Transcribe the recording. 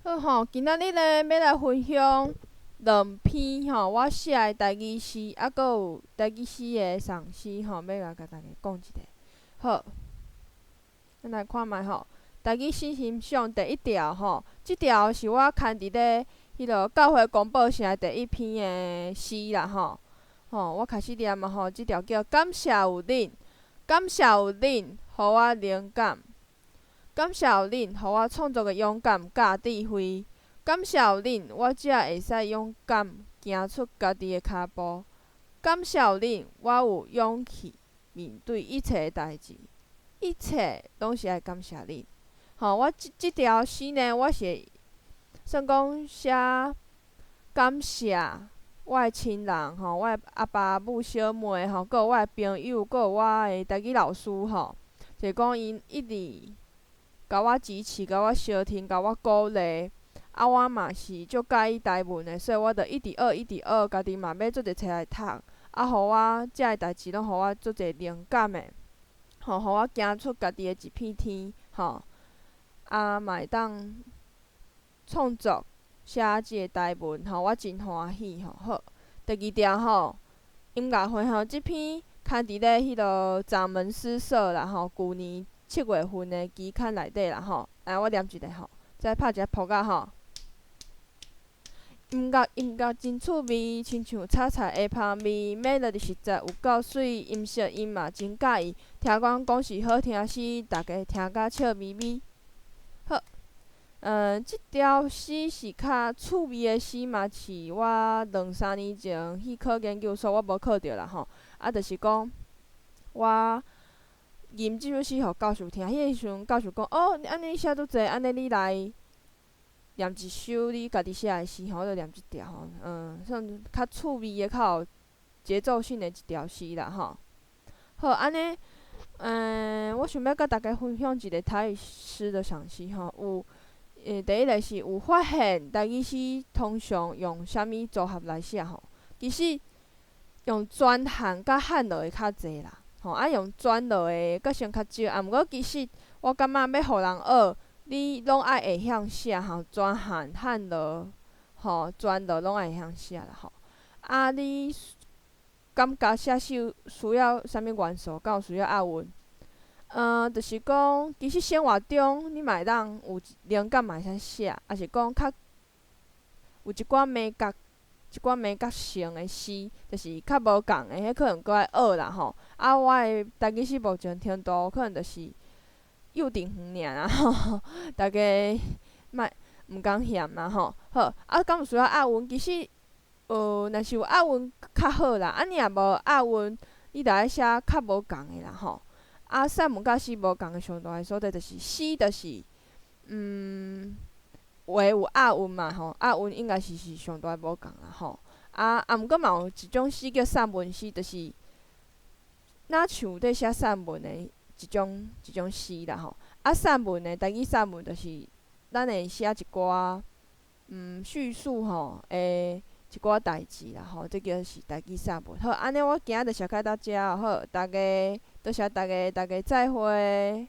好吼，今仔日咧要来分享两篇吼我写诶家己诗，啊，搁有家己诗诶赏析吼，要来甲大家讲一下。好，咱来看觅吼，家己诗欣赏第一条吼，即条是我刊伫咧迄落教会公报社第一篇诶诗啦吼。我开始念啊吼，即条叫感谢有恁，感谢有恁，互我灵感。感谢有恁，互我创作的勇敢甲智慧。感谢有恁，我才会使勇敢行出家己的脚步。感谢有恁，我有勇气面对一切的代志，一切拢是爱感谢恁。我即条诗呢，我是算讲写感谢我的亲人我的阿爸阿母小妹搁有我的朋友，搁有我的家己老师就是讲因一直甲我支持、甲我相挺、甲我鼓励，我嘛是足介意台文的，所以我着一直学、一直学，家己嘛要做者册来读，互我遮个代志拢互我足侪灵感的，互我行出家己的一片天，嘛会当创作写即个台文，我真欢喜好，第二条音乐会即篇刊伫咧迄落掌门诗社啦旧年7月份的期刊内底啦来，我念一下再拍一下谱仔音乐真趣味，亲像炒菜的香味，melody 实在有够水，音色因嘛真介意。听阮讲是好听诗，大家听甲笑眯眯。好，即条诗是较趣味的诗嘛，是我2、3年前去考研究所，我无考着啦就是讲我吟即首诗互教授听，迄个时阵教授讲安尼写拄济，安尼你来念一首你家己写的诗我就念即条算较趣味的、较有节奏性的一条诗啦好，安尼我想要甲大家分享一个台语诗的赏析有第一个是有发现台语诗通常用啥物组合来写其实用转汉甲汉落的较济啦用转落的阁算较少，毋过其实我感觉要互人学，你拢爱会晓写转汉、汉落转落拢爱会晓写啦你感觉写诗需要啥物元素？敢有需要押韵？就是讲，其实生活中你嘛会当有灵感嘛会使写，也是讲较有一寡美角性的诗，就是较无共的，迄可能搁爱学啦我的台语诗目前程度可能就是幼稚园尔大家莫毋讲嫌啦好，敢有需要押韵？其实若是有押韵较好啦，你若无押韵，你着爱写较无共的啦散文甲诗无共的上大个所在，就是诗就是话有押韵嘛押韵应该是上大无共啦毋过嘛有一种诗叫散文诗，就是若像在写散文的一种诗啦散文的台语散文就是咱会写一寡叙述一寡代志啦即叫是台语散文。好，安尼我今仔就写到遮好，大家多谢大家，大家再会。